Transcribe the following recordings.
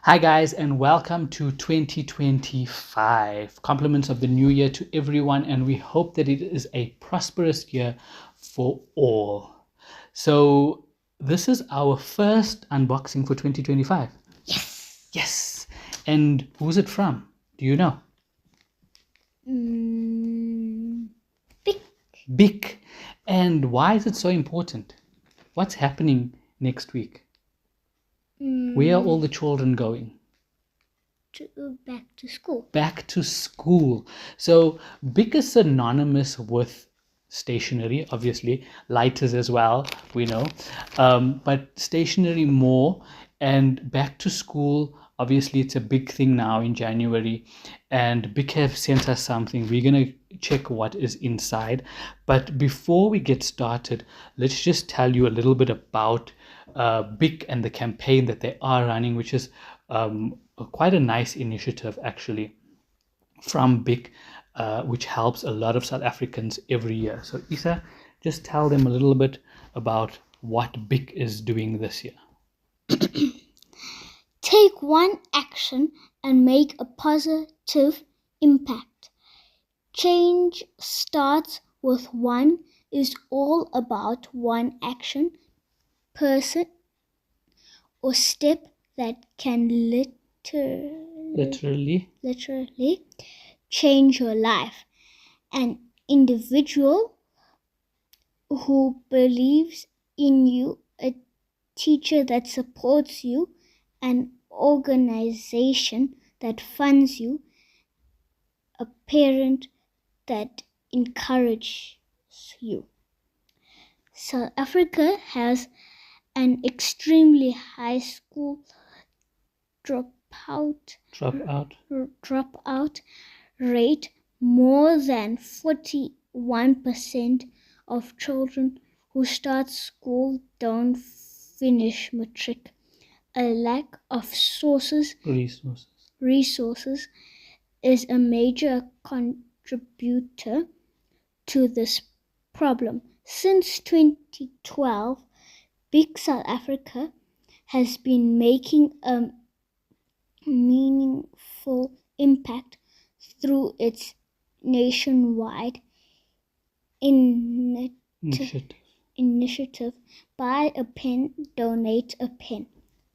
Hi, guys, and welcome to 2025. Compliments of the new year to everyone, and we hope that it is a prosperous year for all. So, this is our first unboxing for 2025. Yes. Yes. And who's it from? Do you know? BIC. BIC. And why is it so important? What's happening next week? Where are all the children going? Back to school. Back to school. So BIC is synonymous with stationery, obviously, lighters as well, we know, but stationery more. And back to school, obviously, it's a big thing now in January. And BIC have sent us something. We're going to check what is inside. But before we get started, let's just tell you a little bit about BIC and the campaign that they are running, which is quite a nice initiative actually from BIC, which helps a lot of South Africans every year. So Isa, just tell them a little bit about what BIC is doing this year. Take one action and make a positive impact. Change starts with one is all about one action, person, or step that can literally change your life. An individual who believes in you, a teacher that supports you, an organization that funds you, a parent that encourages you. South Africa has an extremely high school dropout rate. More than 41% of children who start school don't finish matric. A lack of resources is a major contributor to this problem. Since 2012, BIC South Africa has been making a meaningful impact through its nationwide initiative Buy a Pen, Donate a Pen.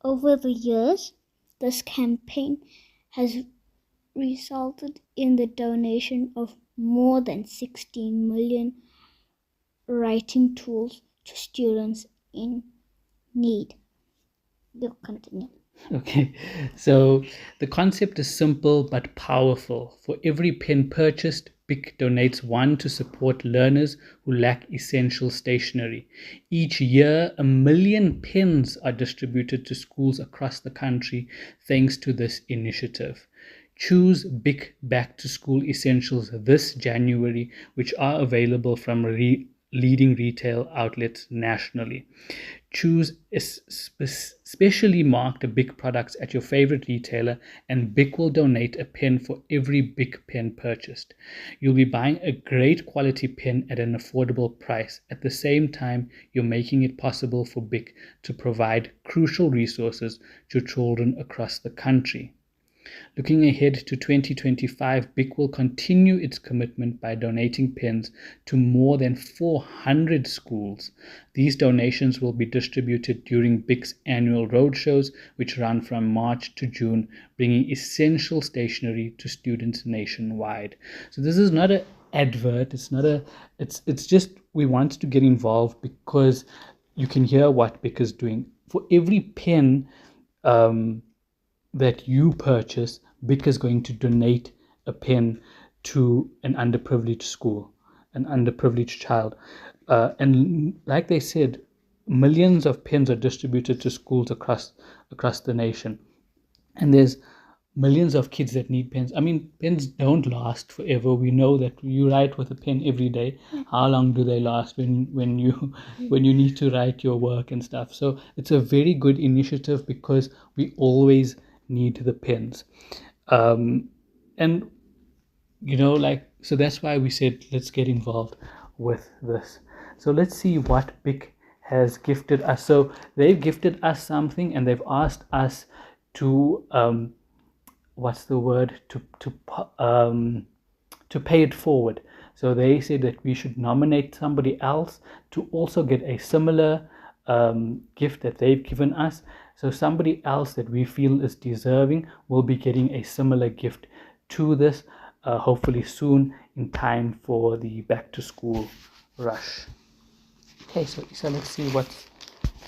Over the years, this campaign has resulted in the donation of more than 16 million writing tools to students in need. We'll continue. Okay, so the concept is simple but powerful. For every pen purchased, BIC donates one to support learners who lack essential stationery. Each year, 1 million pens are distributed to schools across the country thanks to this initiative. Choose BIC Back to School Essentials this January, which are available from leading retail outlets nationally. Choose specially marked BIC products at your favorite retailer, and BIC will donate a pen for every BIC pen purchased. You'll be buying a great quality pen at an affordable price. At the same time, you're making it possible for BIC to provide crucial resources to children across the country. Looking ahead to 2025, BIC will continue its commitment by donating pens to more than 400 schools. These donations will be distributed during BIC's annual roadshows, which run from March to June, bringing essential stationery to students nationwide. So this is not an advert. It's just we want to get involved because you can hear what BIC is doing. For every pen that you purchase, BIC is going to donate a pen to an underprivileged school, an underprivileged child. And like they said, millions of pens are distributed to schools across the nation. And there's millions of kids that need pens. I mean, pens don't last forever. We know that you write with a pen every day. How long do they last when you need to write your work and stuff? So it's a very good initiative because we always need the pens. And so that's why we said let's get involved with this. So let's see what BIC has gifted us. So they've gifted us something, and they've asked us to what's the word, to pay it forward. So they said that we should nominate somebody else to also get a similar gift that they've given us. So somebody else that we feel is deserving will be getting a similar gift to this, hopefully soon, in time for the back to school rush. Okay, so Isa, let's see what's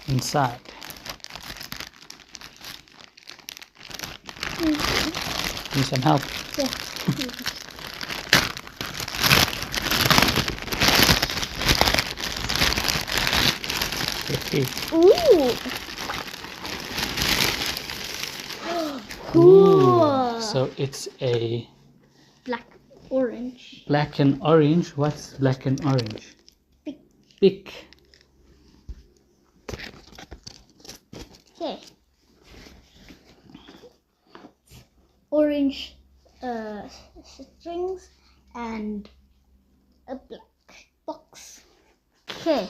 inside. Need some help? Yeah. Okay. Ooh. Ooh, so it's a Black, orange. black and orange. What's black and orange? BIC. BIC. Okay. Orange strings and a black box. Okay.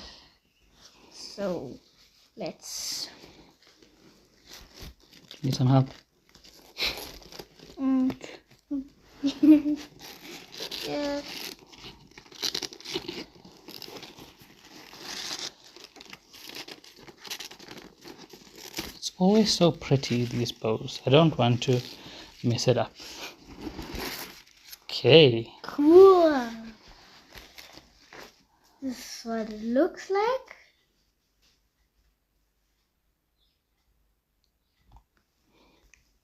So let's. Need some help? Yeah. It's always so pretty, these bows. I don't want to mess it up. Okay. Cool. This is what it looks like.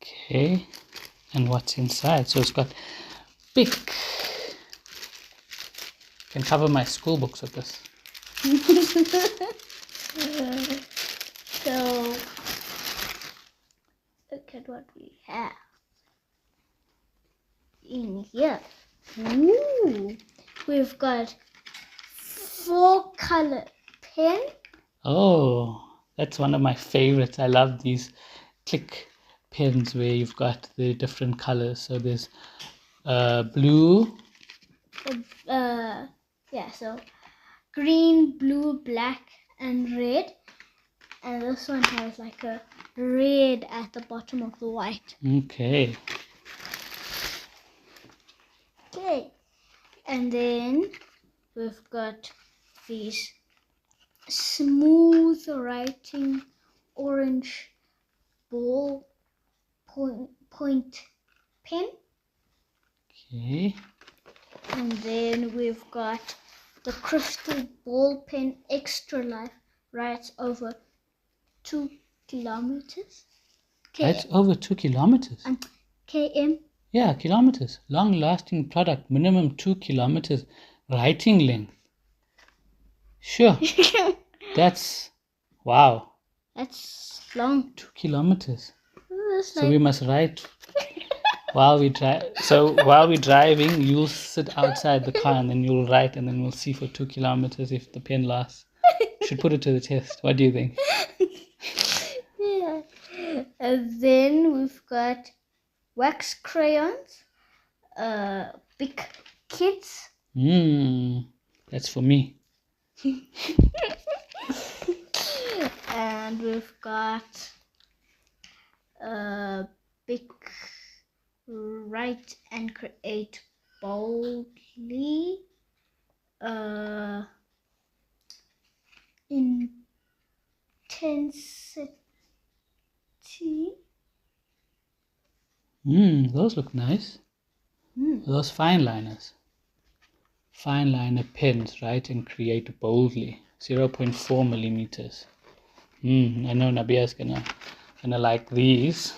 Okay. And what's inside? So it's got BIC. Can cover my school books with this. So look at what we have in here. Ooh, we've got 4-color pen. Oh, that's one of my favorites. I love these click pens where you've got the different colors. So there's blue. Yeah, so green, blue, black, and red. And this one has like a red at the bottom of the white. Okay. Okay. And then we've got these smooth writing orange ball point pen. Okay. And then we've got the crystal ball pen extra life, writes over 2 kilometers. That's over 2 kilometers. km. Yeah, kilometers. Long lasting product, minimum 2 kilometers. Writing length. Sure. That's wow. That's long. 2 kilometers. That's So we must write while we drive. So while we're driving, you'll sit outside the car and then you'll write, and then we'll see for 2 kilometers if the pen lasts. Should put it to the test. What do you think? Yeah. And then we've got wax crayons, BIC kids. That's for me. And we've got BIC write and create boldly. Intensity. Those look nice. Those fine liners. Fine liner pens, write and create boldly. 0.4 millimeters. I know Nabia's gonna like these.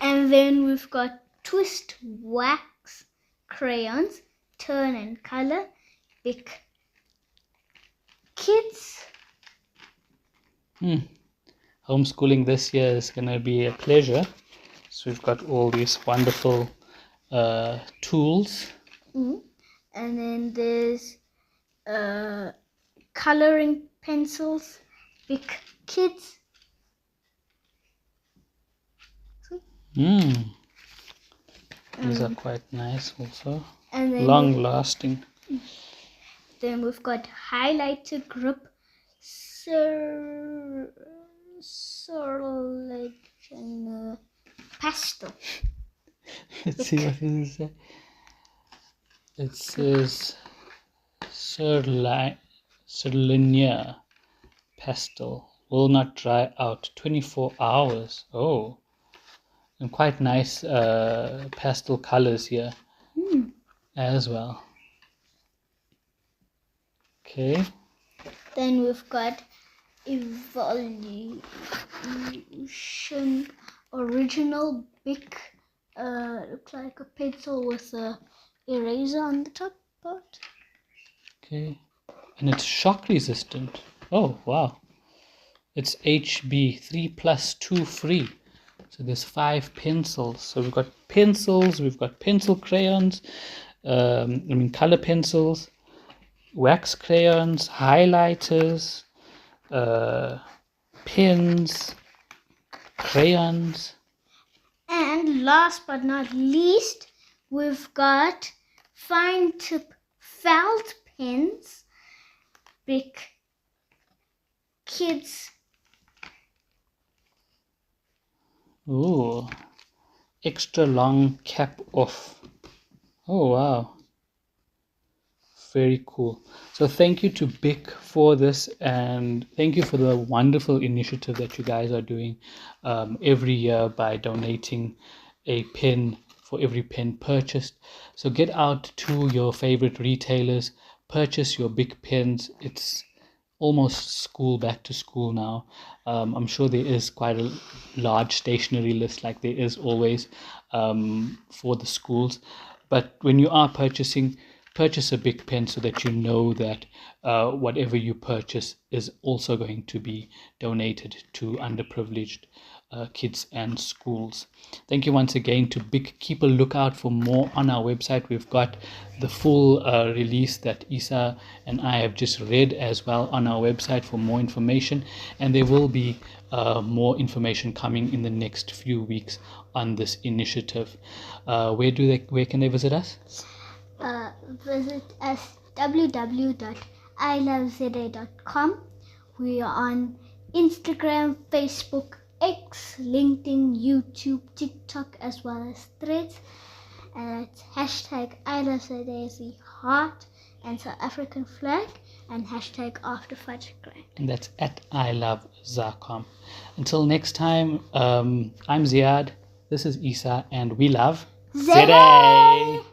And then we've got twist wax crayons, turn and color, BIC kids. Homeschooling this year is gonna be a pleasure. So we've got all these wonderful tools. And then there's coloring pencils, BIC kids. These are quite nice also. And then long lasting. Then we've got highlighter grip Selection pastel. Let's see what it says. It says Cerlinia pastel will not dry out 24 hours. Oh, and quite nice pastel colors here as well. Okay. Then we've got Evolution Original BIC. Looks like a pencil with a eraser on the top part. Okay. And it's shock resistant. Oh, wow. It's HB 3+2 free. So there's 5 pencils. So we've got pencils, we've got pencil crayons, color pencils, wax crayons, highlighters, pens, crayons. And last but not least, we've got fine tip felt pens, BIC Kids. Ooh, extra long cap off. Oh, wow. Very cool. So thank you to BIC for this, and thank you for the wonderful initiative that you guys are doing every year by donating a pen for every pen purchased. So get out to your favorite retailers, purchase your BIC pens. It's almost back to school now. I'm sure there is quite a large stationery list, like there is always for the schools. But when you are purchase a BIC pen so that you know that whatever you purchase is also going to be donated to underprivileged kids and schools. Thank you once again to BIC. Keep a lookout for more on our website. We've got the full release that Isa and I have just read as well on our website for more information, and there will be more information coming in the next few weeks on this initiative. Where can they visit us? Visit us www.iloveza.com. We are on Instagram, Facebook, X, LinkedIn, YouTube, TikTok, as well as Threads. And it's #iloveza heart and South African flag, and #AfterFudgeGrand. And that's at iloveza.com. Until next time, I'm Ziad. This is Isa, and we love Zede!